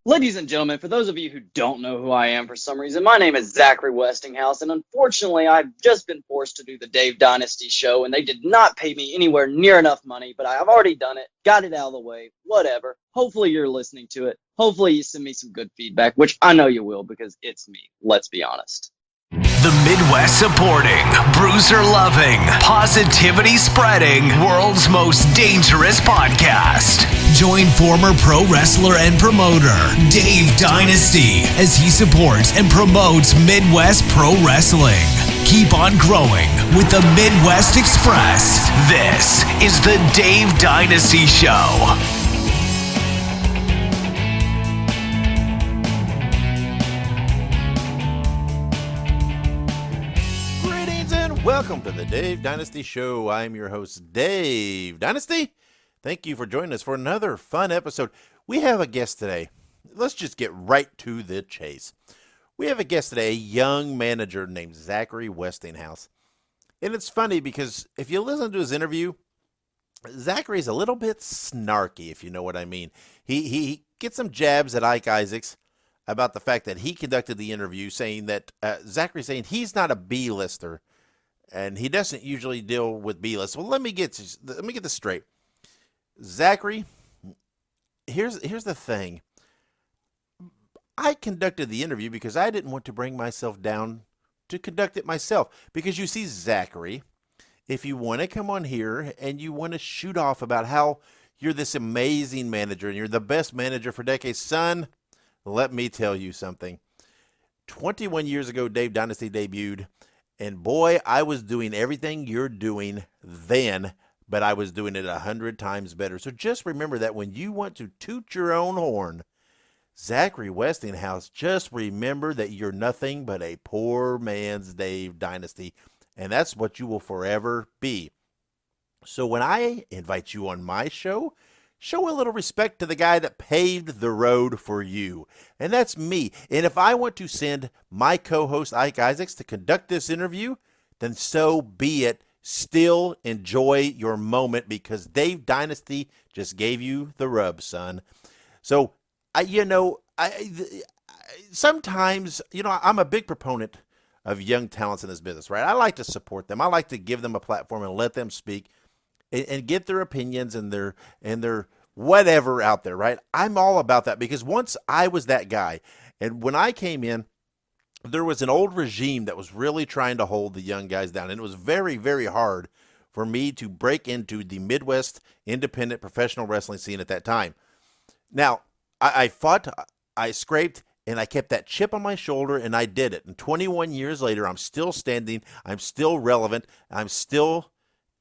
Ladies and gentlemen, for those of you who don't know who I am for some reason, my name is Zachary Westinghouse, and unfortunately, I've just been forced to do the Dave Dynasty Show, and they did not pay me anywhere near enough money, but I've already done it, got it out of the way, whatever. Hopefully you're listening to it. Hopefully you send me some good feedback, which I know you will because it's me. Let's be honest. The Midwest supporting, bruiser loving, positivity spreading, world's most dangerous podcast. Join former pro wrestler and promoter Dave Dynasty as he supports and promotes Midwest pro wrestling. Keep on growing with the Midwest Express. This is the Dave Dynasty Show. Welcome to the Dave Dynasty Show. I'm your host, Dave Dynasty. Thank you for joining us for another fun episode. We have a guest today. Let's just get right to the chase. We have a guest today, a young manager named Zachary Westinghouse. And it's funny because if you listen to his interview, Zachary's a little bit snarky, if you know what I mean. He gets some jabs at Ike Isaacs about the fact that he conducted the interview, saying that Zachary's saying he's not a B-lister. And he doesn't usually deal with B-list. Well, let me get this straight. Zachary, here's the thing. I conducted the interview because I didn't want to bring myself down to conduct it myself. Because you see, Zachary, if you want to come on here and you want to shoot off about how you're this amazing manager and you're the best manager for decades, son, let me tell you something. 21 years ago, Dave Dynasty debuted. And boy, I was doing everything you're doing then, but I was doing it 100 times better. So just remember that when you want to toot your own horn, Zachary Westinghouse, just remember that you're nothing but a poor man's Dave Dynasty. And that's what you will forever be. So when I invite you on my show, show a little respect to the guy that paved the road for you. And that's me. And if I want to send my co-host Ike Isaacs to conduct this interview, then so be it. Still enjoy your moment because Dave Dynasty just gave you the rub, son. So, sometimes, I'm a big proponent of young talents in this business, right? I like to support them. I like to give them a platform and let them speak and get their opinions and their whatever out there, right? I'm all about that because once I was that guy, and when I came in, there was an old regime that was really trying to hold the young guys down, and it was very, very hard for me to break into the Midwest independent professional wrestling scene at that time. Now, I fought, I scraped, and I kept that chip on my shoulder, and I did it. And 21 years later, I'm still standing, I'm still relevant, I'm still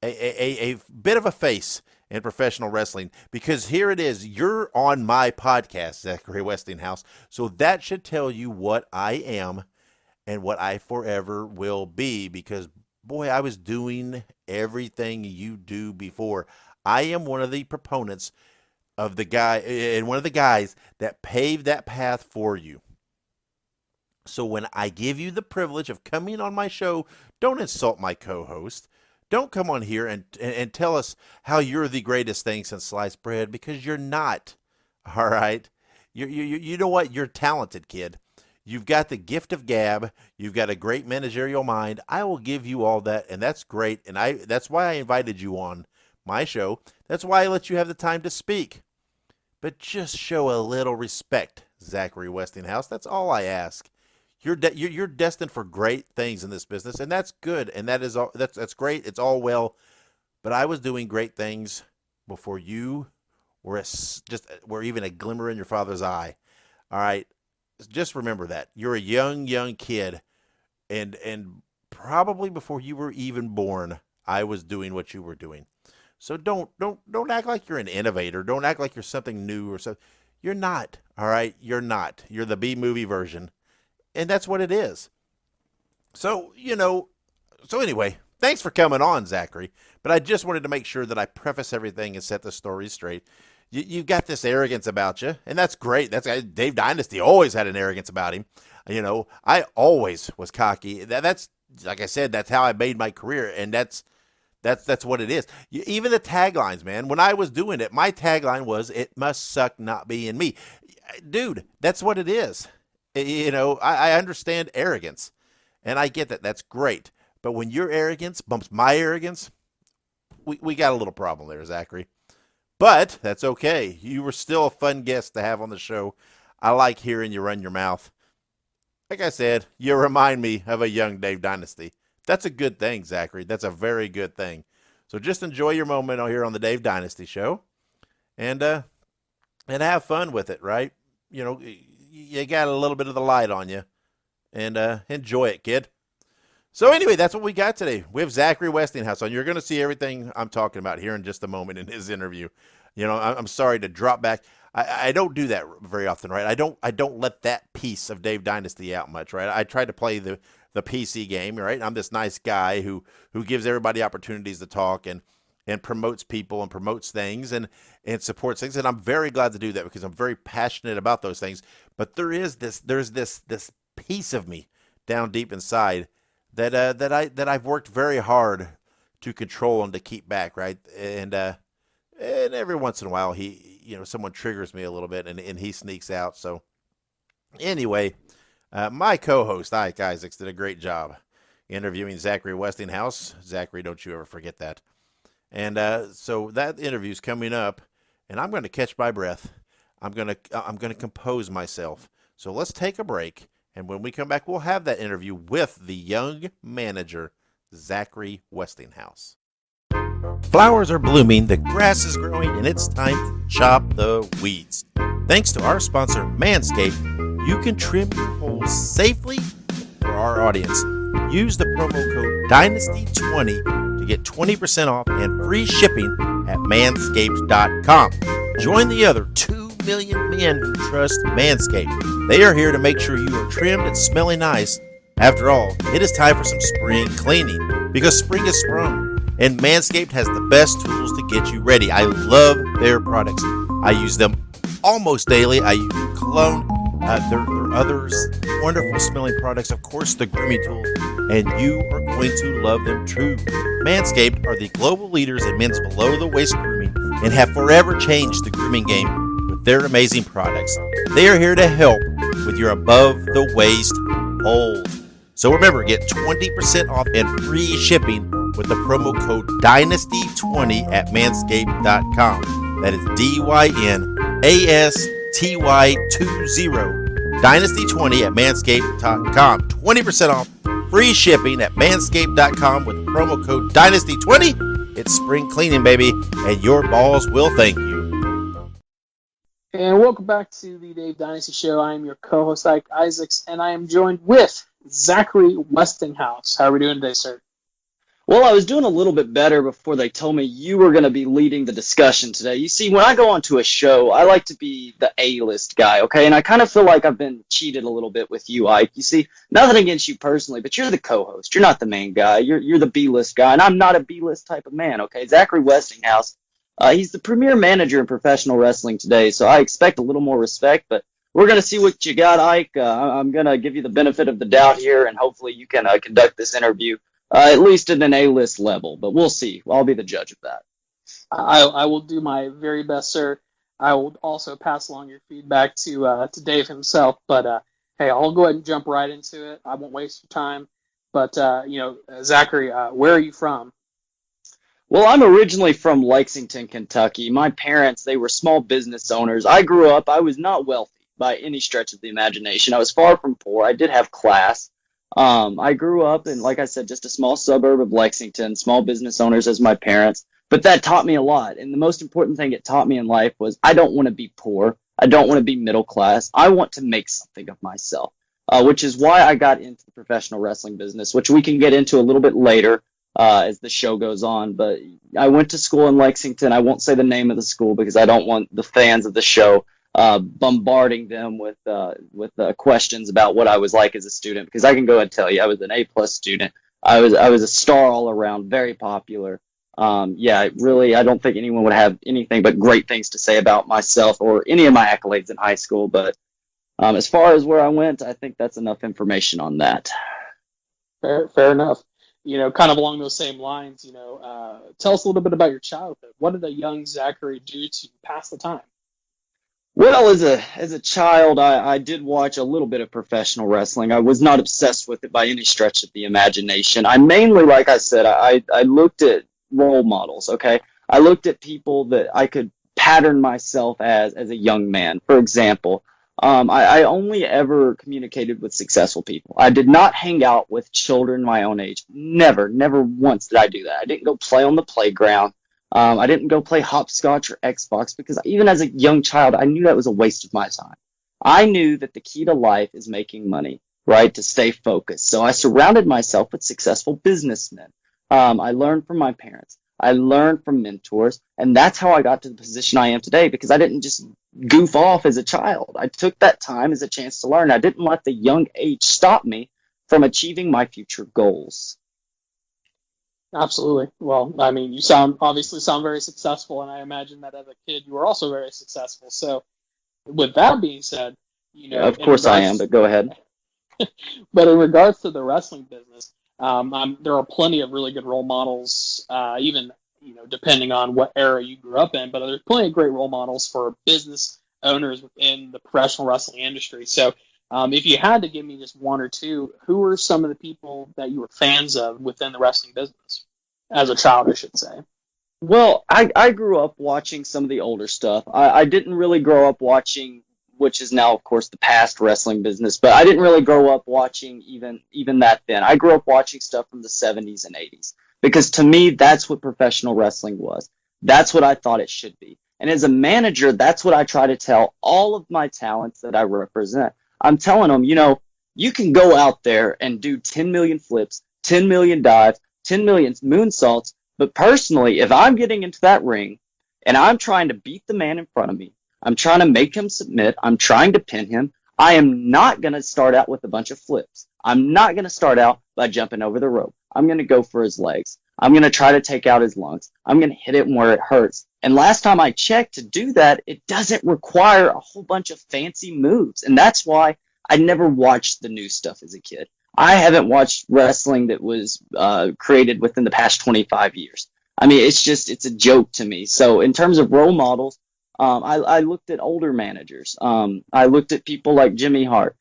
a bit of a face in professional wrestling, because here it is, you're on my podcast, Zachary Westinghouse, so that should tell you what I am and what I forever will be, because boy, I was doing everything you do before. I am one of the proponents of the guy, and one of the guys that paved that path for you. So when I give you the privilege of coming on my show, don't insult my co-host. Don't come on here and tell us how you're the greatest thing since sliced bread, because you're not. All right? You know what? You're talented, kid. You've got the gift of gab. You've got a great managerial mind. I will give you all that, and that's great. And that's why I invited you on my show. That's why I let you have the time to speak. But just show a little respect, Zachary Westinghouse. That's all I ask. You're destined for great things in this business, and that's good, and that's great. It's all well, but I was doing great things before you were even a glimmer in your father's eye. All right, just remember that you're a young kid, and probably before you were even born, I was doing what you were doing. So don't act like you're an innovator. Don't act like you're something new or something. You're not. All right, you're not. You're the B-movie version. And that's what it is. So, anyway, thanks for coming on, Zachary. But I just wanted to make sure that I preface everything and set the story straight. You've got this arrogance about you, and that's great. Dave Dynasty always had an arrogance about him. I always was cocky. That's, like I said, that's how I made my career, and that's what it is. Even the taglines, man. When I was doing it, my tagline was, "It must suck not being me." dude, that's what it is. I understand arrogance, and I get that. That's great. But when your arrogance bumps my arrogance, we got a little problem there, Zachary. But that's okay. You were still a fun guest to have on the show. I like hearing you run your mouth. Like I said, you remind me of a young Dave Dynasty. That's a good thing, Zachary. That's a very good thing. So just enjoy your moment here on the Dave Dynasty Show, and have fun with it, right? You got a little bit of the light on you, and enjoy it, kid. So anyway, that's what we got today. We have Zachary Westinghouse on. You're going to see everything I'm talking about here in just a moment in his interview. I'm sorry to drop back. I don't do that very often, right? I don't let that piece of Dave Dynasty out much, right? I try to play the PC game, right? I'm this nice guy who gives everybody opportunities to talk and promotes people and promotes things and supports things. And I'm very glad to do that because I'm very passionate about those things. But there's this piece of me down deep inside that I've worked very hard to control and to keep back, right? And every once in a while someone triggers me a little bit and he sneaks out. So anyway, my co-host Ike Isaacs did a great job interviewing Zachary Westinghouse. Zachary, don't you ever forget that. And so that interview's coming up, and I'm going to catch my breath. I'm going to compose myself. So let's take a break, and when we come back, we'll have that interview with the young manager, Zachary Westinghouse. Flowers are blooming, the grass is growing, and it's time to chop the weeds. Thanks to our sponsor, Manscaped, you can trim your holes safely for our audience. Use the promo code DYNASTY20 to get 20% off and free shipping at manscaped.com. Join the other 2 million men who trust Manscaped. They are here to make sure you are trimmed and smelling nice. After all, it is time for some spring cleaning because spring is sprung. And Manscaped has the best tools to get you ready. I love their products. I use them almost daily. I use cologne. There are others wonderful smelling products. Of course, the grooming tools. And you are going to love them too. Manscaped are the global leaders in men's below-the-waist grooming and have forever changed the grooming game with their amazing products. They are here to help with your above-the-waist holes. So remember, get 20% off and free shipping with the promo code DYNASTY20 at manscaped.com. That is DYNASTY20. Dynasty20 at manscaped.com. 20% off, free shipping at manscaped.com with promo code Dynasty20. It's spring cleaning, baby, and your balls will thank you. And welcome back to the Dave Dynasty Show. I am your co-host, Ike Isaacs, and I am joined with Zachary Westinghouse. How are we doing today, sir? Well, I was doing a little bit better before they told me you were going to be leading the discussion today. You see, when I go onto a show, I like to be the A-list guy, okay? And I kind of feel like I've been cheated a little bit with you, Ike. You see, nothing against you personally, but you're the co-host. You're not the main guy. You're the B-list guy, and I'm not a B-list type of man, okay? Zachary Westinghouse, he's the premier manager in professional wrestling today, so I expect a little more respect, but we're going to see what you got, Ike. I'm going to give you the benefit of the doubt here, and hopefully you can conduct this interview at least at an A-list level, but we'll see. I'll be the judge of that. I will do my very best, sir. I will also pass along your feedback to Dave himself, but hey, I'll go ahead and jump right into it. I won't waste your time. But, Zachary, where are you from? Well, I'm originally from Lexington, Kentucky. My parents, they were small business owners. I grew up, I was not wealthy by any stretch of the imagination. I was far from poor. I did have class. I grew up in, like I said, just a small suburb of Lexington, small business owners as my parents, but that taught me a lot. And the most important thing it taught me in life was I don't want to be poor. I don't want to be middle class. I want to make something of myself, which is why I got into the professional wrestling business, which we can get into a little bit later as the show goes on. But I went to school in Lexington. I won't say the name of the school because I don't want the fans of the show bombarding them with questions about what I was like as a student, because I can go and tell you I was an A+ student. I was a star all around, very popular. Really, I don't think anyone would have anything but great things to say about myself or any of my accolades in high school. But as far as where I went, I think that's enough information on that. Fair enough. Kind of along those same lines, tell us a little bit about your childhood. What did a young Zachary do to pass the time? Well, as a child, I did watch a little bit of professional wrestling. I was not obsessed with it by any stretch of the imagination. I mainly, like I said, I looked at role models, okay? I looked at people that I could pattern myself as a young man. For example, I only ever communicated with successful people. I did not hang out with children my own age. Never, never once did I do that. I didn't go play on the playground. I didn't go play hopscotch or Xbox because even as a young child, I knew that was a waste of my time. I knew that the key to life is making money, right? To stay focused. So I surrounded myself with successful businessmen. I learned from my parents. I learned from mentors, and that's how I got to the position I am today because I didn't just goof off as a child. I took that time as a chance to learn. I didn't let the young age stop me from achieving my future goals. Absolutely. Well, I mean, you obviously sound very successful, and I imagine that as a kid you were also very successful. So, with that being said, Of course I am, but go ahead. but in regards to the wrestling business, there are plenty of really good role models, even depending on what era you grew up in. But there's plenty of great role models for business owners within the professional wrestling industry. So, if you had to give me just one or two, who are some of the people that you were fans of within the wrestling business as a child, I should say? Well, I grew up watching some of the older stuff. I didn't really grow up watching, which is now, of course, the past wrestling business, but I didn't really grow up watching even that then. I grew up watching stuff from the 70s and 80s because to me, that's what professional wrestling was. That's what I thought it should be. And as a manager, that's what I try to tell all of my talents that I represent. I'm telling them, you can go out there and do 10 million flips, 10 million dives, 10 million moonsaults. But personally, if I'm getting into that ring and I'm trying to beat the man in front of me, I'm trying to make him submit, I'm trying to pin him, I am not going to start out with a bunch of flips. I'm not going to start out by jumping over the rope. I'm going to go for his legs. I'm going to try to take out his lungs. I'm going to hit it where it hurts. And last time I checked, to do that, it doesn't require a whole bunch of fancy moves. And that's why I never watched the new stuff as a kid. I haven't watched wrestling that was created within the past 25 years. I mean, it's a joke to me. So in terms of role models, I looked at older managers. I looked at people like Jimmy Hart,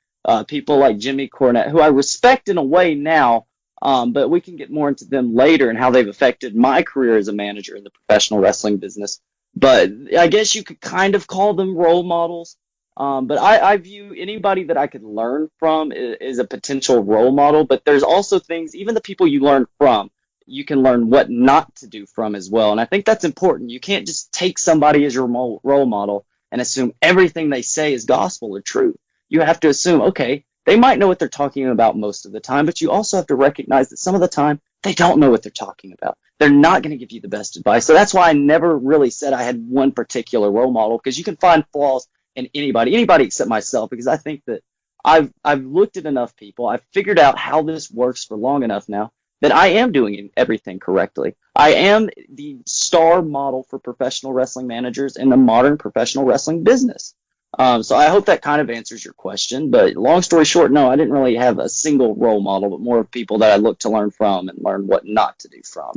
people like Jimmy Cornette, who I respect in a way now, but we can get more into them later and how they've affected my career as a manager in the professional wrestling business. But I guess you could kind of call them role models. But I view anybody that I could learn from is a potential role model. But there's also things, even the people you learn from, you can learn what not to do from as well. And I think that's important. You can't just take somebody as your role model and assume everything they say is gospel or truth. You have to assume, okay, they might know what they're talking about most of the time, but you also have to recognize that some of the time they don't know what they're talking about. They're not going to give you the best advice. So that's why I never really said I had one particular role model, because you can find flaws in anybody except myself, because I think that I've looked at enough people. I've figured out how this works for long enough now that I am doing everything correctly. I am the star model for professional wrestling managers in the modern professional wrestling business. So I hope that kind of answers your question. But long story short, no, I didn't really have a single role model, but more of people that I look to learn from and learn what not to do from.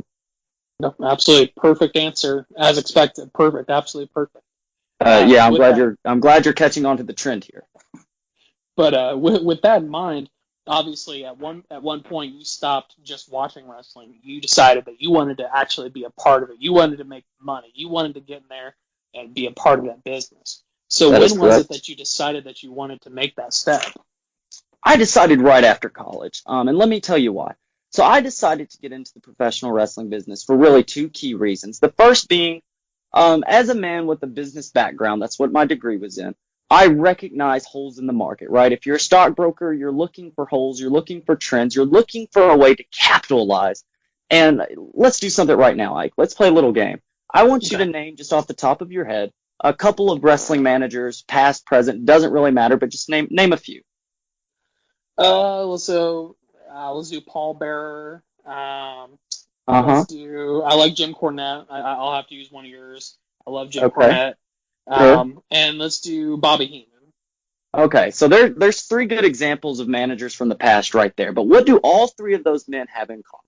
No, absolutely perfect answer, as expected. Perfect, absolutely perfect. Yeah, I'm glad you're catching on to the trend here. But with that in mind, obviously at one point you stopped just watching wrestling. You decided that you wanted to actually be a part of it. You wanted to make money. You wanted to get in there and be a part of that business. So when was it that you decided that you wanted to make that step? I decided right after college, and let me tell you why. So I decided to get into the professional wrestling business for really two key reasons. The first being, as a man with a business background, that's what my degree was in, I recognize holes in the market, right? If you're a stockbroker, you're looking for holes, you're looking for trends, you're looking for a way to capitalize. And let's do something right now, Ike. Let's play a little game. I want you to name, just off the top of your head, a couple of wrestling managers, past, present, doesn't really matter, but just name a few. Let's do Paul Bearer. Let's do. I like Jim Cornette. I'll have to use one of yours. I love Jim Cornette. And let's do Bobby Heenan. Okay, so there's three good examples of managers from the past right there. But what do all three of those men have in common?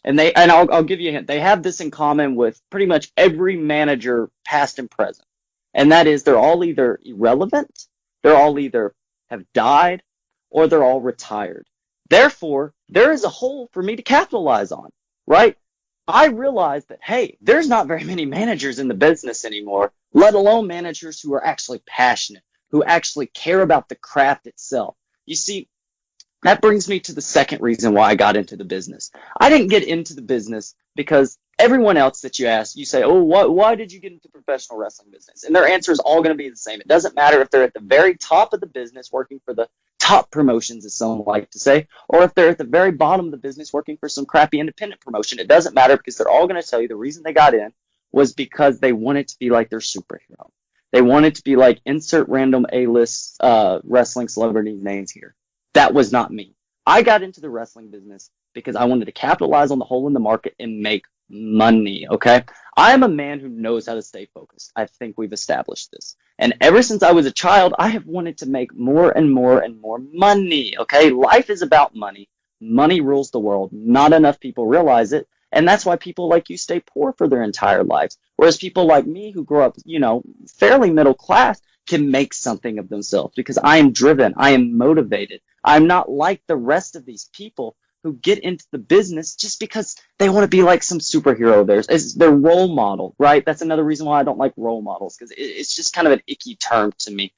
And I'll give you a hint. They have this in common with pretty much every manager, past and present. And that is they're all either irrelevant, they're all either have died, or they're all retired. Therefore, there is a hole for me to capitalize on, right? I realized that, hey, there's not very many managers in the business anymore, let alone managers who are actually passionate, who actually care about the craft itself. You see, that brings me to the second reason why I got into the business. I didn't get into the business because everyone else that you ask, you say, oh, why did you get into professional wrestling business? And their answer is all going to be the same. It doesn't matter if they're at the very top of the business working for the top promotions, as some like to say, or if they're at the very bottom of the business working for some crappy independent promotion. It doesn't matter because they're all going to tell you the reason they got in was because they wanted to be like their superhero. They wanted to be like insert random A-list wrestling celebrity names here. That was not me. I got into the wrestling business because I wanted to capitalize on the hole in the market and make money, okay? I am a man who knows how to stay focused. I think we've established this. And ever since I was a child, I have wanted to make more and more and more money, okay? Life is about money. Money rules the world. Not enough people realize it. And that's why people like you stay poor for their entire lives. Whereas people like me who grow up, fairly middle class can make something of themselves because I am driven. I am motivated. I'm not like the rest of these people who get into the business just because they want to be like some superhero of theirs. It's their role model, right? That's another reason why I don't like role models, because it's just kind of an icky term to me.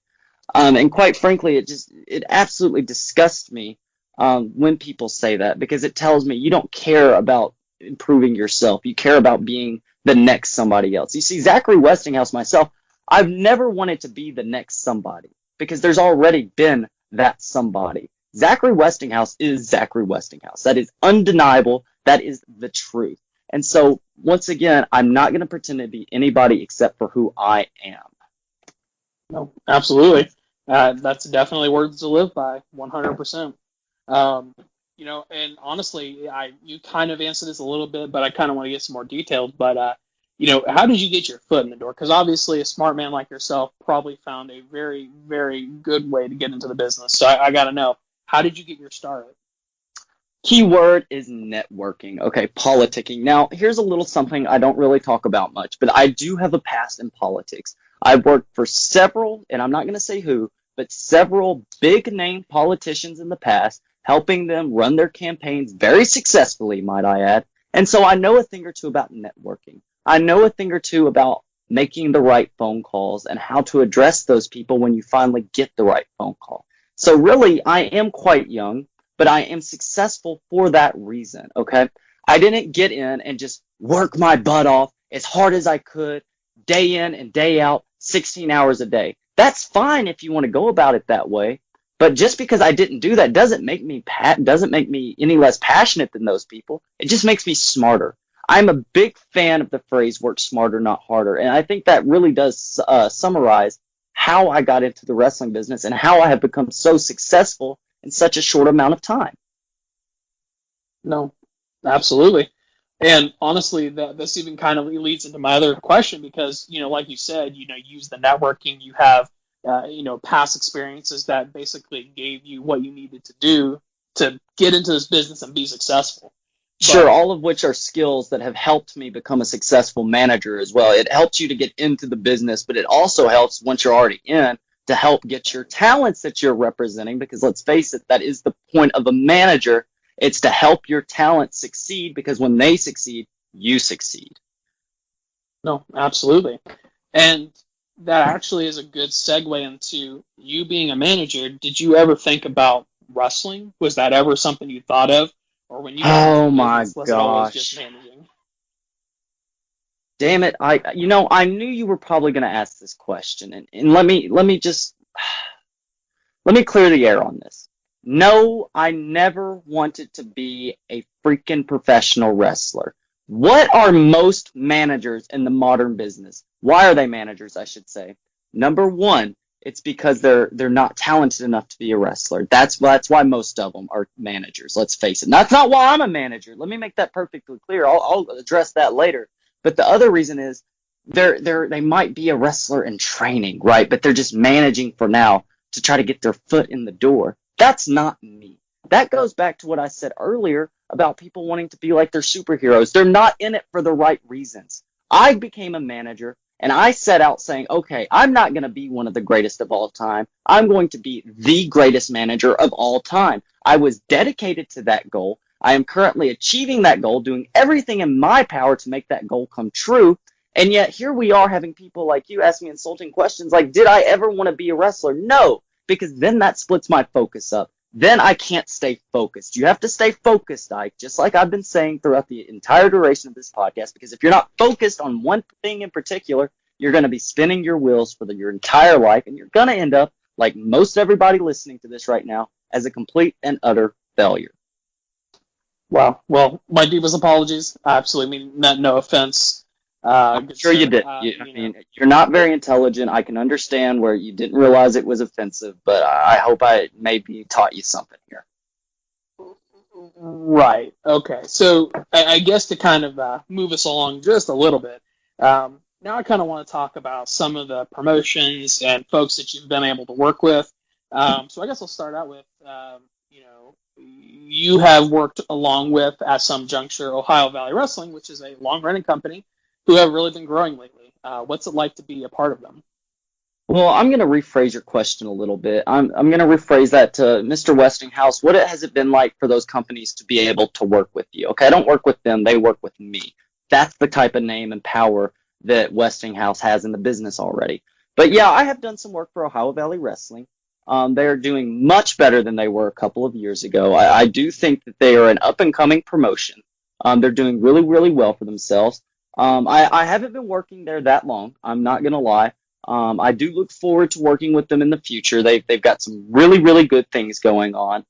And quite frankly, it absolutely disgusts me when people say that, because it tells me you don't care about improving yourself. You care about being the next somebody else. You see, Zachary Westinghouse, myself, I've never wanted to be the next somebody because there's already been that somebody. Zachary Westinghouse is Zachary Westinghouse. That is undeniable. That is the truth. And so, once again, I'm not going to pretend to be anybody except for who I am. No, absolutely. That's definitely words to live by, 100%. And honestly, you kind of answered this a little bit, but I kind of want to get some more details. But, how did you get your foot in the door? Because obviously a smart man like yourself probably found a very, very good way to get into the business. So I got to know, how did you get your start? Key word is networking. Okay, politicking. Now, here's a little something I don't really talk about much, but I do have a past in politics. I've worked for several, and I'm not going to say who, but several big-name politicians in the past, helping them run their campaigns very successfully, might I add. And so I know a thing or two about networking. I know a thing or two about making the right phone calls and how to address those people when you finally get the right phone call. So really, I am quite young, but I am successful for that reason, okay? I didn't get in and just work my butt off as hard as I could, day in and day out, 16 hours a day. That's fine if you want to go about it that way, but just because I didn't do that doesn't make me any less passionate than those people. It just makes me smarter. I'm a big fan of the phrase work smarter, not harder, and I think that really does summarize how I got into the wrestling business and how I have become so successful in such a short amount of time. No, absolutely. And honestly, this even kind of leads into my other question because, like you said, use the networking, you have, past experiences that basically gave you what you needed to do to get into this business and be successful. Sure, all of which are skills that have helped me become a successful manager as well. It helps you to get into the business, but it also helps once you're already in to help get your talents that you're representing, because let's face it, that is the point of a manager. It's to help your talents succeed, because when they succeed, you succeed. No, absolutely. And that actually is a good segue into you being a manager. Did you ever think about wrestling? Was that ever something you thought of? Or when you oh my business, was it always just gosh. managing? Damn it. I knew you were probably going to ask this question, and let me clear the air on this. No, I never wanted to be a freaking professional wrestler. What are most managers in the modern business? Why are they managers, I should say? Number one, it's because they're not talented enough to be a wrestler. That's why most of them are managers, let's face it. And that's not why I'm a manager. Let me make that perfectly clear. I'll address that later. But the other reason is they might be a wrestler in training, right? But they're just managing for now to try to get their foot in the door. That's not me. That goes back to what I said earlier about people wanting to be like their superheroes. They're not in it for the right reasons. I became a manager, And I set out saying, okay, I'm not going to be one of the greatest of all time. I'm going to be the greatest manager of all time. I was dedicated to that goal. I am currently achieving that goal, doing everything in my power to make that goal come true. And yet here we are having people like you ask me insulting questions like, did I ever want to be a wrestler? No, because then that splits my focus up. Then I can't stay focused. You have to stay focused, Ike, just like I've been saying throughout the entire duration of this podcast, because if you're not focused on one thing in particular, you're going to be spinning your wheels for your entire life, and you're going to end up, like most everybody listening to this right now, as a complete and utter failure. Wow. Well, my deepest apologies. I absolutely mean that, no offense. I'm sure you did. You're not very intelligent. I can understand where you didn't realize it was offensive, but I hope I maybe taught you something here. Right. Okay. So I guess to kind of move us along just a little bit, now I kind of want to talk about some of the promotions and folks that you've been able to work with. So I guess I'll start out with, you have worked along with, at some juncture, Ohio Valley Wrestling, which is a long-running company who have really been growing lately. What's it like to be a part of them? Well, I'm going to rephrase your question a little bit. I'm going to rephrase that to Mr. Westinghouse. What has it been like for those companies to be able to work with you? Okay, I don't work with them. They work with me. That's the type of name and power that Westinghouse has in the business already. But yeah, I have done some work for Ohio Valley Wrestling. They're doing much better than they were a couple of years ago. I do think that they are an up-and-coming promotion. They're doing really, really well for themselves. I haven't been working there that long. I'm not going to lie. I do look forward to working with them in the future. They've got some really, really good things going on.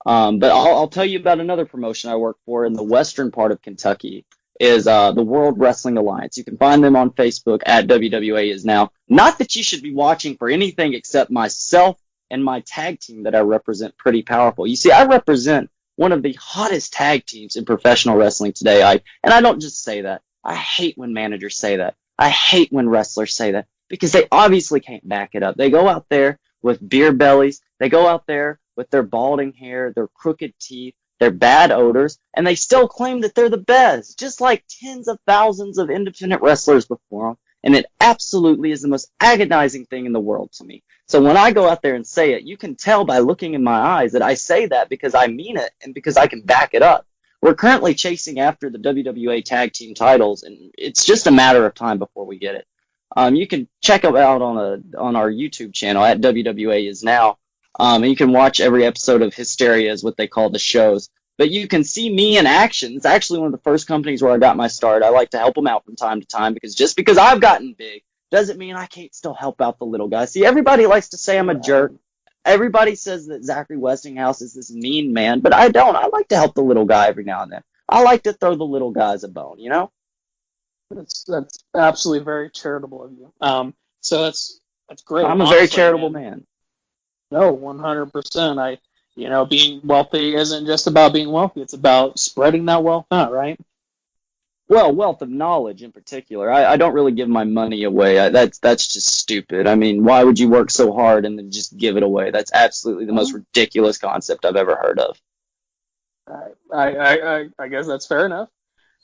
But I'll tell you about another promotion I work for in the western part of Kentucky is the World Wrestling Alliance. You can find them on Facebook at WWA is now. Not that you should be watching for anything except myself and my tag team that I represent, Pretty Powerful. You see, I represent one of the hottest tag teams in professional wrestling today, and I don't just say that. I hate when managers say that. I hate when wrestlers say that because they obviously can't back it up. They go out there with beer bellies. They go out there with their balding hair, their crooked teeth, their bad odors, and they still claim that they're the best, just like tens of thousands of independent wrestlers before them. And it absolutely is the most agonizing thing in the world to me. So when I go out there and say it, you can tell by looking in my eyes that I say that because I mean it and because I can back it up. We're currently chasing after the WWA tag team titles, and it's just a matter of time before we get it. You can check it out on our YouTube channel at WWA is now, and you can watch every episode of Hysteria is what they call the shows. But you can see me in action. It's actually one of the first companies where I got my start. I like to help them out from time to time because just because I've gotten big doesn't mean I can't still help out the little guys. See, everybody likes to say I'm a jerk. Everybody says that Zachary Westinghouse is this mean man, but I don't. I like to help the little guy every now and then. I like to throw the little guys a bone, you know? That's absolutely very charitable of you. So that's great. I'm a very charitable man. No, 100%. Being wealthy isn't just about being wealthy. It's about spreading that wealth out, right? Well, wealth of knowledge in particular. I don't really give my money away. That's just stupid. I mean, why would you work so hard and then just give it away? That's absolutely the most ridiculous concept I've ever heard of. I guess that's fair enough.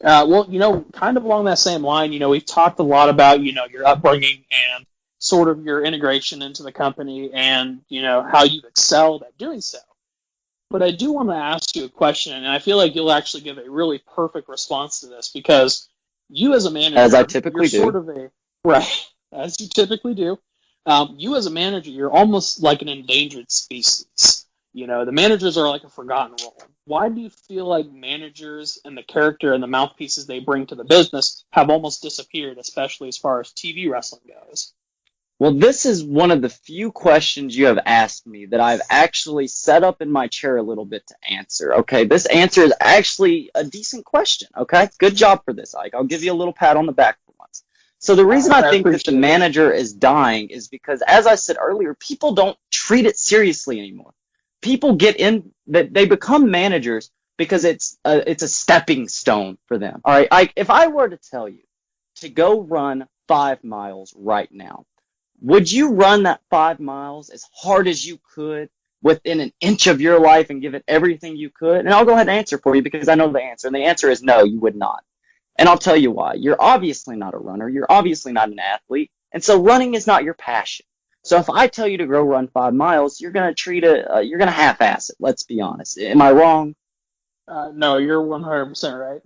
Well, kind of along that same line, we've talked a lot about, your upbringing and sort of your integration into the company and, how you've excelled at doing so. But I do want to ask you a question, and I feel like you'll actually give a really perfect response to this because you as a manager, as I typically do, sort of right, as you typically do. You as a manager, you're almost like an endangered species. The managers are like a forgotten role. Why do you feel like managers and the character and the mouthpieces they bring to the business have almost disappeared, especially as far as TV wrestling goes? Well, this is one of the few questions you have asked me that I've actually set up in my chair a little bit to answer. Okay, this answer is actually a decent question. Okay, good job for this, Ike. I'll give you a little pat on the back for once. So the reason I think that the manager is dying is because, as I said earlier, people don't treat it seriously anymore. People they become managers because it's a stepping stone for them. All right, Ike, if I were to tell you to go run 5 miles right now, would you run that 5 miles as hard as you could within an inch of your life and give it everything you could? And I'll go ahead and answer for you because I know the answer. And the answer is no, you would not. And I'll tell you why. You're obviously not a runner. You're obviously not an athlete. And so running is not your passion. So if I tell you to go run 5 miles, you're going to you're going to half-ass it. Let's be honest. Am I wrong? No, you're 100% right.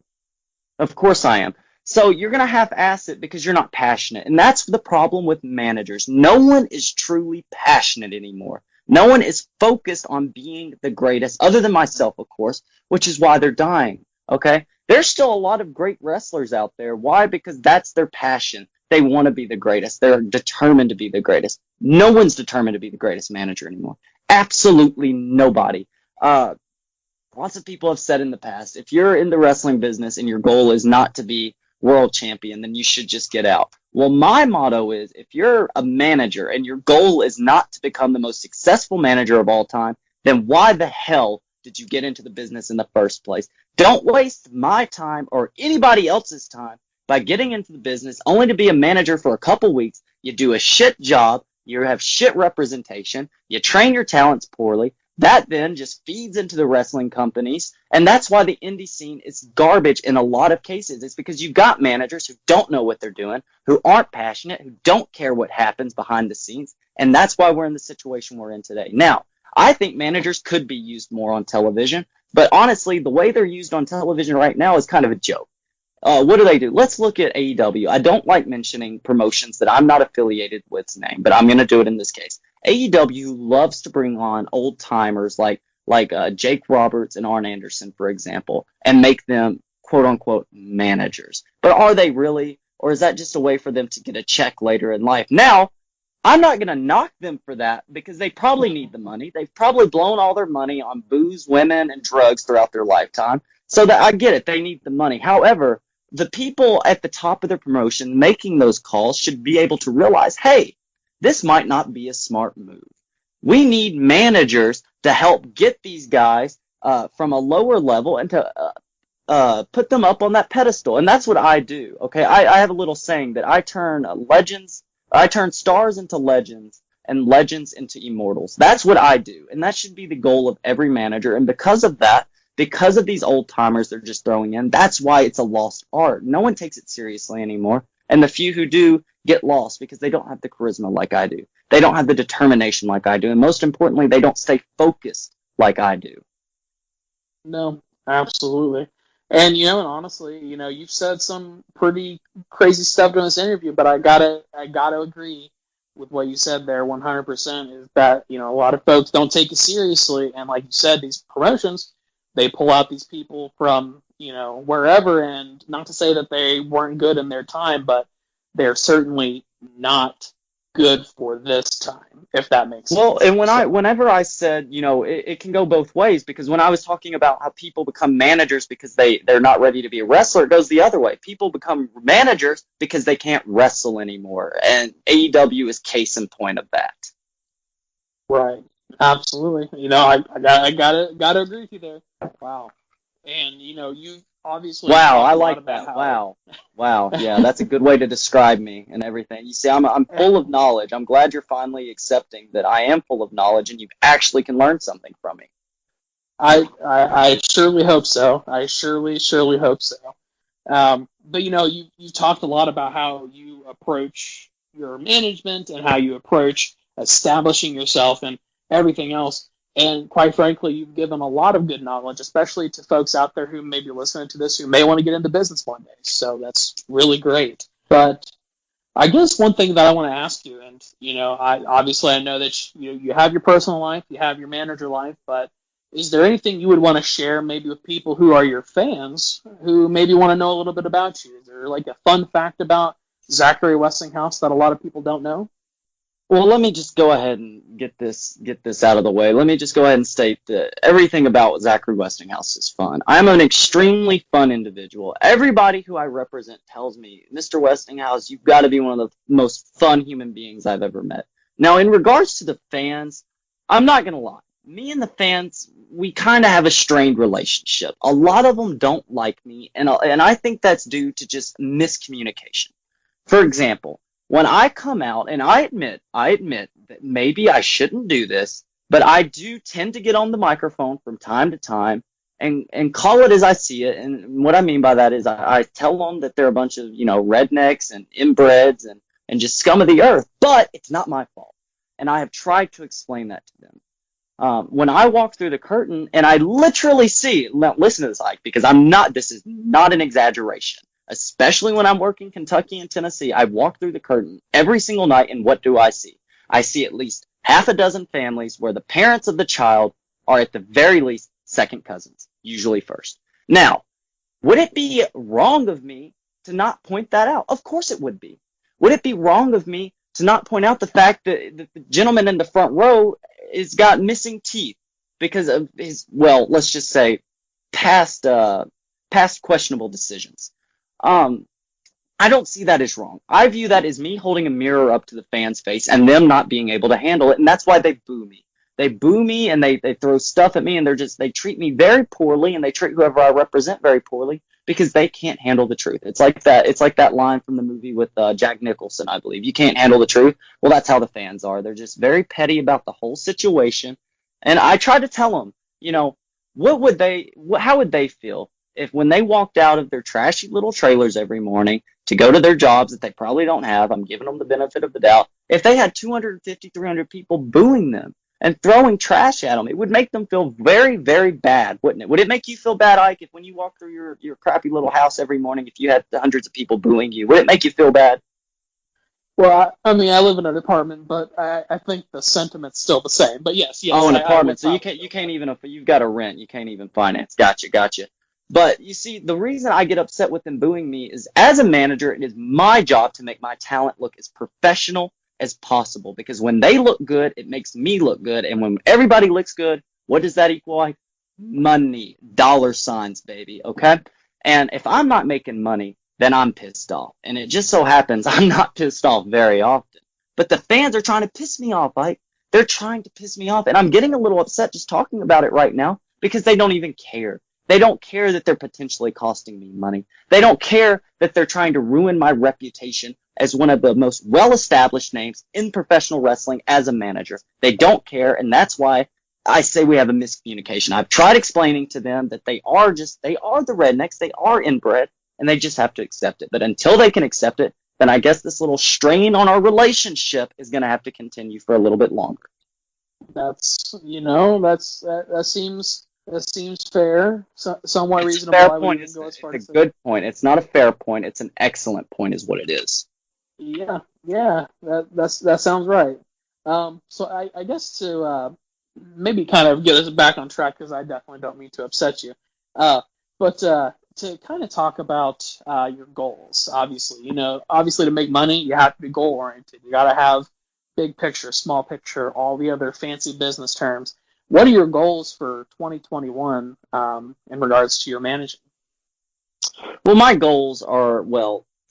Of course I am. So you're going to half-ass it because you're not passionate. And that's the problem with managers. No one is truly passionate anymore. No one is focused on being the greatest, other than myself, of course, which is why they're dying, okay? There's still a lot of great wrestlers out there. Why? Because that's their passion. They want to be the greatest. They're determined to be the greatest. No one's determined to be the greatest manager anymore. Absolutely nobody. Lots of people have said in the past, if you're in the wrestling business and your goal is not to be world champion, then you should just get out. Well, my motto is, if you're a manager and your goal is not to become the most successful manager of all time, then why the hell did you get into the business in the first place? Don't waste my time or anybody else's time by getting into the business only to be a manager for a couple weeks. You do a shit job, you have shit representation, you train your talents poorly. That then just feeds into the wrestling companies, and that's why the indie scene is garbage in a lot of cases. It's because you've got managers who don't know what they're doing, who aren't passionate, who don't care what happens behind the scenes, and that's why we're in the situation we're in today. Now, I think managers could be used more on television, but honestly, the way they're used on television right now is kind of a joke. What do? Let's look at AEW. I don't like mentioning promotions that I'm not affiliated with's name, but I'm going to do it in this case. AEW loves to bring on old timers like Jake Roberts and Arn Anderson, for example, and make them quote unquote managers. But are they really, or is that just a way for them to get a check later in life? Now, I'm not going to knock them for that because they probably need the money. They've probably blown all their money on booze, women, and drugs throughout their lifetime. So that I get it, they need the money. However, the people at the top of their promotion making those calls should be able to realize, hey, this might not be a smart move. We need managers to help get these guys from a lower level and to put them up on that pedestal. And that's what I do. Okay, I have a little saying that I turn stars into legends and legends into immortals. That's what I do. And that should be the goal of every manager. And because of that, because of these old timers they're just throwing in, that's why it's a lost art. No one takes it seriously anymore. And the few who do get lost because they don't have the charisma like I do. They don't have the determination like I do. And most importantly, they don't stay focused like I do. No, absolutely. And, and honestly, you've said some pretty crazy stuff during this interview, but I gotta agree with what you said there 100% is that, a lot of folks don't take it seriously. And like you said, these promotions, they pull out these people from, wherever, and not to say that they weren't good in their time, but they're certainly not good for this time, if that makes sense. Well, and whenever I said, it can go both ways, because when I was talking about how people become managers because they're not ready to be a wrestler, it goes the other way. People become managers because they can't wrestle anymore, and AEW is case in point of that. Right. Absolutely. I gotta agree with you there. Wow. And you obviously. Wow, I like that. Wow. Yeah, that's a good way to describe me and everything. You see, I'm full of knowledge. I'm glad you're finally accepting that I am full of knowledge and you actually can learn something from me. I surely hope so. I surely hope so. But you talked a lot about how you approach your management and how you approach establishing yourself and everything else. And quite frankly, you've given a lot of good knowledge, especially to folks out there who may be listening to this who may want to get into business one day. So that's really great. But I guess one thing that I want to ask you, and I know that you have your personal life, you have your manager life, but is there anything you would want to share maybe with people who are your fans who maybe want to know a little bit about you? Is there like a fun fact about Zachary Westinghouse that a lot of people don't know? Well, let me just go ahead and get this out of the way. Let me just go ahead and state that everything about Zachary Westinghouse is fun. I'm an extremely fun individual. Everybody who I represent tells me, Mr. Westinghouse, you've got to be one of the most fun human beings I've ever met. Now, in regards to the fans, I'm not going to lie. Me and the fans, we kind of have a strained relationship. A lot of them don't like me, and I think that's due to just miscommunication. For example, when I come out, and I admit that maybe I shouldn't do this, but I do tend to get on the microphone from time to time and call it as I see it. And what I mean by that is I tell them that they're a bunch of, rednecks and inbreds and just scum of the earth, but it's not my fault. And I have tried to explain that to them. When I walk through the curtain and I literally see, now listen to this, Ike, because this is not an exaggeration, especially when I'm working Kentucky and Tennessee. I walk through the curtain every single night, and what do I see? I see at least half a dozen families where the parents of the child are at the very least second cousins, usually first. Now, would it be wrong of me to not point that out? Of course it would be. Would it be wrong of me to not point out the fact that the gentleman in the front row has got missing teeth because of his, well, let's just say past questionable decisions? I don't see that as wrong. I view that as me holding a mirror up to the fan's face and them not being able to handle it, and that's why they boo me. They boo me and they throw stuff at me, and they treat me very poorly, and they treat whoever I represent very poorly because they can't handle the truth. It's like that line from the movie with Jack Nicholson, I believe. You can't handle the truth. Well, that's how the fans are. They're just very petty about the whole situation. And I try to tell them, how would they feel if when they walked out of their trashy little trailers every morning to go to their jobs that they probably don't have, I'm giving them the benefit of the doubt, if they had 250, 300 people booing them and throwing trash at them, it would make them feel very, very bad, wouldn't it? Would it make you feel bad, Ike, if when you walk through your crappy little house every morning, if you had hundreds of people booing you, would it make you feel bad? Well, I mean, I live in an apartment, but I think the sentiment's still the same. But yes. Oh, an apartment, so you can't even, if you've got a rent, you can't even finance. Gotcha. But you see, the reason I get upset with them booing me is, as a manager, it is my job to make my talent look as professional as possible, because when they look good, it makes me look good, and when everybody looks good, what does that equal? Like money, dollar signs, baby, okay? And if I'm not making money, then I'm pissed off, and it just so happens I'm not pissed off very often. But the fans are trying to piss me off, Ike. They're trying to piss me off, and I'm getting a little upset just talking about it right now because they don't even care. They don't care that they're potentially costing me money. They don't care that they're trying to ruin my reputation as one of the most well-established names in professional wrestling as a manager. They don't care, and that's why I say we have a miscommunication. I've tried explaining to them that they are the rednecks, they are inbred, and they just have to accept it. But until they can accept it, then I guess this little strain on our relationship is going to have to continue for a little bit longer. That seems fair, somewhat it's reasonable. A fair point. It's a good point. It's not a fair point. It's an excellent point, is what it is. Yeah, that sounds right. So I guess to maybe kind of get us back on track, because I definitely don't mean to upset you, but to kind of talk about your goals. Obviously, to make money, you have to be goal oriented. You got to have big picture, small picture, all the other fancy business terms. What are your goals for 2021 in regards to your managing? Well, my goals are,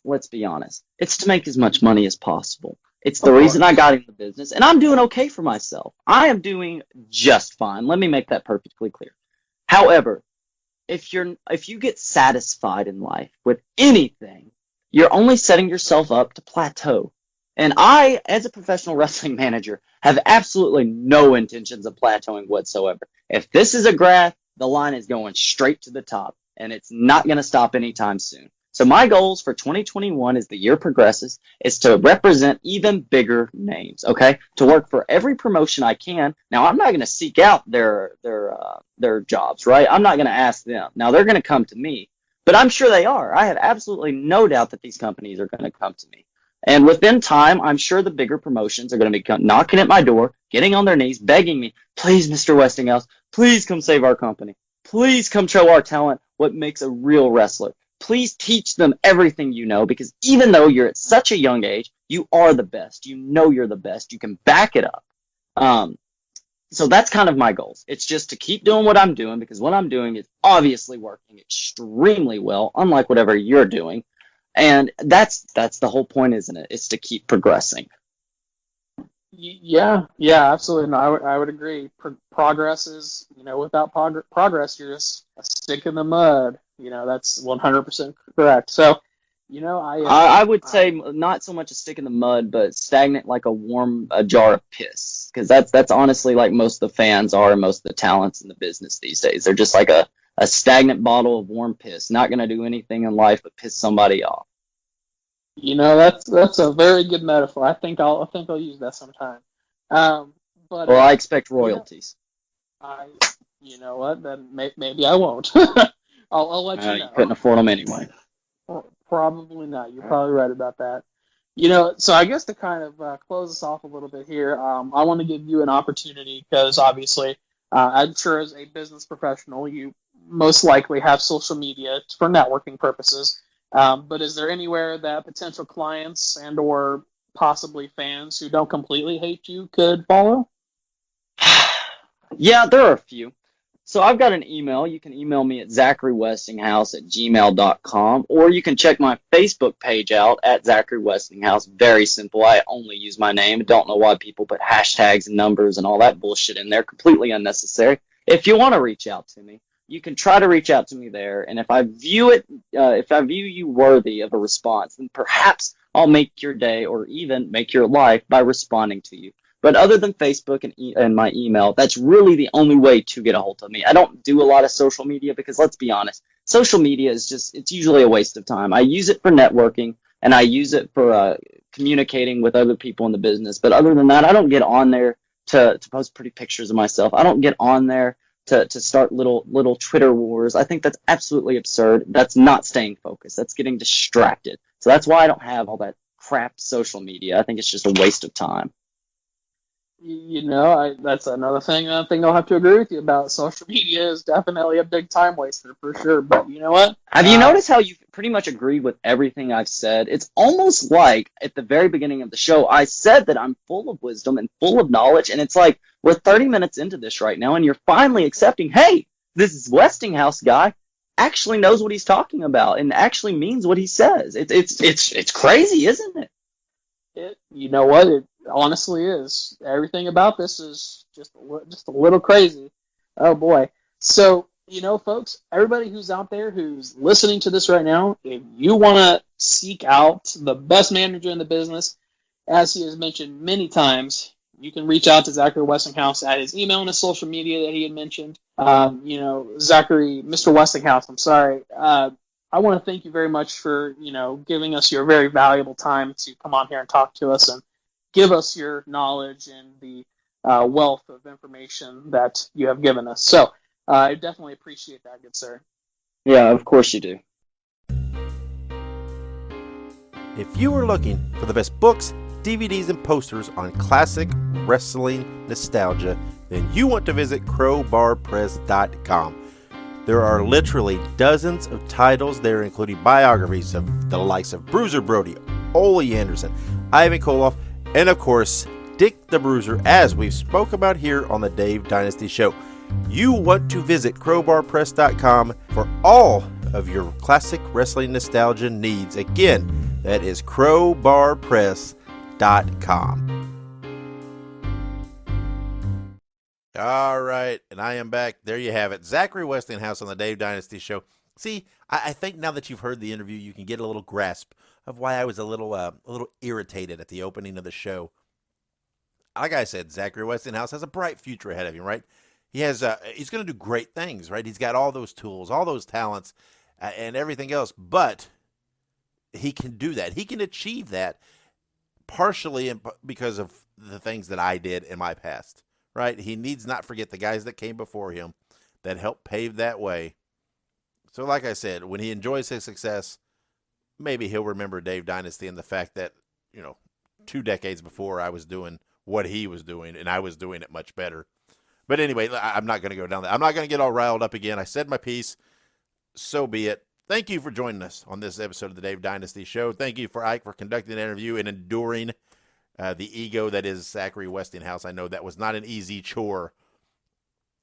let's be honest. It's to make as much money as possible. It's the reason I got into the business, and I'm doing okay for myself. I am doing just fine. Let me make that perfectly clear. However, if you get satisfied in life with anything, you're only setting yourself up to plateau. And I, as a professional wrestling manager, have absolutely no intentions of plateauing whatsoever. If this is a graph, the line is going straight to the top, and it's not going to stop anytime soon. So my goals for 2021, as the year progresses, is to represent even bigger names, okay? To work for every promotion I can. Now, I'm not going to seek out their jobs, right? I'm not going to ask them. Now, they're going to come to me, but I'm sure they are. I have absolutely no doubt that these companies are going to come to me. And within time, I'm sure the bigger promotions are going to be knocking at my door, getting on their knees, begging me, please, Mr. Westinghouse, please come save our company. Please come show our talent what makes a real wrestler. Please teach them everything you know, because even though you're at such a young age, you are the best. You know you're the best. You can back it up. So that's kind of my goals. It's just to keep doing what I'm doing, because what I'm doing is obviously working extremely well, unlike whatever you're doing. And that's the whole point, isn't it? It's to keep progressing. Yeah, absolutely. No, I would agree. Progress is, without progress, you're just a stick in the mud. That's 100% correct. So, I would say not so much a stick in the mud, but stagnant like a jar of piss. Because that's honestly like most of the fans are, and most of the talents in the business these days. They're just like a a stagnant bottle of warm piss. Not going to do anything in life but piss somebody off. That's a very good metaphor. I think I'll use that sometime. But Well, I expect royalties. I, you know what? Then maybe I won't. I'll let you know. You couldn't afford them anyway. Probably not. You're probably right about that. So I guess to kind of close us off a little bit here, I want to give you an opportunity because obviously, I'm sure as a business professional, you most likely have social media for networking purposes. But is there anywhere that potential clients and or possibly fans who don't completely hate you could follow? Yeah, there are a few. So I've got an email. You can email me at zacharywestinghouse@gmail.com, or you can check my Facebook page out at Zachary Westinghouse. Very simple. I only use my name. Don't know why people put hashtags and numbers and all that bullshit in there. Completely unnecessary. If you want to reach out to me, you can try to reach out to me there. And if I view you worthy of a response, then perhaps I'll make your day or even make your life by responding to you. But other than Facebook and my email, that's really the only way to get a hold of me. I don't do a lot of social media because, let's be honest, social media it's usually a waste of time. I use it for networking and I use it for communicating with other people in the business. But other than that, I don't get on there to post pretty pictures of myself. I don't get on there to start little Twitter wars. I think that's absolutely absurd. That's not staying focused. That's getting distracted. So that's why I don't have all that crap social media. I think it's just a waste of time. That's another thing. I think I'll have to agree with you about. Social media is definitely a big time waster for sure. But you know what? Have you noticed how you pretty much agreed with everything I've said? It's almost like at the very beginning of the show, I said that I'm full of wisdom and full of knowledge, and it's like we're 30 minutes into this right now, and you're finally accepting, hey, this Westinghouse guy actually knows what he's talking about and actually means what he says. It's crazy, isn't it? You know what? It honestly is. Everything about this is just a little crazy. Oh boy. So, folks, everybody who's out there who's listening to this right now, if you want to seek out the best manager in the business, as he has mentioned many times, you can reach out to Zachary Westinghouse at his email and his social media that he had mentioned. Zachary, Mr. Westinghouse, I'm sorry. I want to thank you very much for, giving us your very valuable time to come on here and talk to us and give us your knowledge and the wealth of information that you have given us. So I definitely appreciate that, good sir. Yeah, of course you do. If you are looking for the best books, DVDs, and posters on classic wrestling nostalgia, then you want to visit crowbarpress.com. There are literally dozens of titles there, including biographies of the likes of Bruiser Brody, Ole Anderson, Ivan Koloff, and of course, Dick the Bruiser, as we've spoke about here on the Dave Dynasty Show. You want to visit crowbarpress.com for all of your classic wrestling nostalgia needs. Again, that is crowbarpress.com. All right, and I am back. There you have it. Zachary Westinghouse on the Dave Dynasty Show. See, I think now that you've heard the interview, you can get a little grasp of why I was a little irritated at the opening of the show. Like I said, Zachary Westinghouse has a bright future ahead of him, right? He's going to do great things, right? He's got all those tools, all those talents, and everything else, but he can do that. He can achieve that partially because of the things that I did in my past. Right? He needs not forget the guys that came before him that helped pave that way. So like I said, when he enjoys his success, maybe he'll remember Dave Dynasty and the fact that, 2 decades before I was doing what he was doing and I was doing it much better. But anyway, I'm not going to go down that. I'm not going to get all riled up again. I said my piece. So be it. Thank you for joining us on this episode of the Dave Dynasty Show. Thank you for Ike for conducting the interview and enduring the ego that is Zachary Westinghouse. I know that was not an easy chore.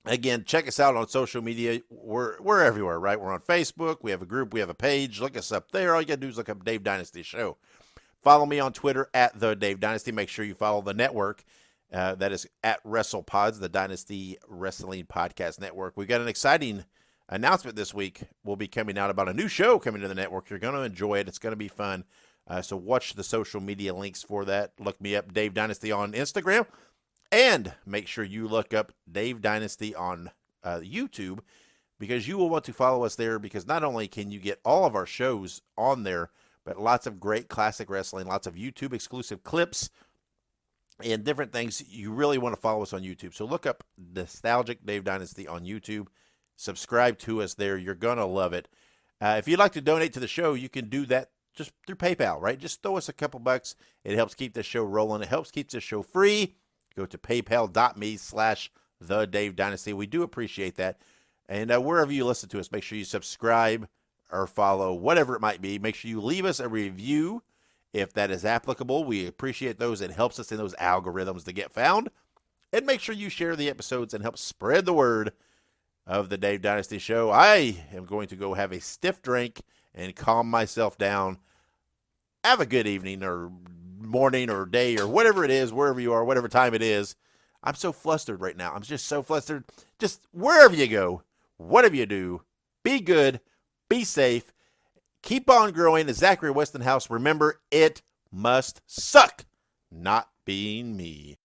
Again, check us out on social media. We're everywhere, right? We're on Facebook. We have a group. We have a page. Look us up there. All you got to do is look up Dave Dynasty Show. Follow me on Twitter at The Dave Dynasty. Make sure you follow the network. That is at WrestlePods, the Dynasty Wrestling Podcast Network. We've got an exciting announcement this week. We'll be coming out about a new show coming to the network. You're going to enjoy it. It's going to be fun. So watch the social media links for that. Look me up, Dave Dynasty, on Instagram. And make sure you look up Dave Dynasty on YouTube. because you will want to follow us there, because not only can you get all of our shows on there, but lots of great classic wrestling, lots of YouTube exclusive clips, and different things. You really want to follow us on YouTube. So look up Nostalgic Dave Dynasty on YouTube. Subscribe to us there. You're going to love it. If you'd like to donate to the show, you can do that just through PayPal, right? Just throw us a couple bucks. It helps keep the show rolling. It helps keep the show free. Go to paypal.me/The Dave Dynasty. We do appreciate that. And wherever you listen to us, make sure you subscribe or follow, whatever it might be. Make sure you leave us a review if that is applicable. We appreciate those. It helps us in those algorithms to get found. And make sure you share the episodes and help spread the word of the Dave Dynasty Show. I am going to go have a stiff drink and calm myself down. Have a good evening or morning or day or whatever it is, wherever you are, whatever time it is. I'm so flustered right now. I'm just so flustered. Just wherever you go, whatever you do, be good, be safe, keep on growing. As Zachary Westinghouse, remember, it must suck not being me.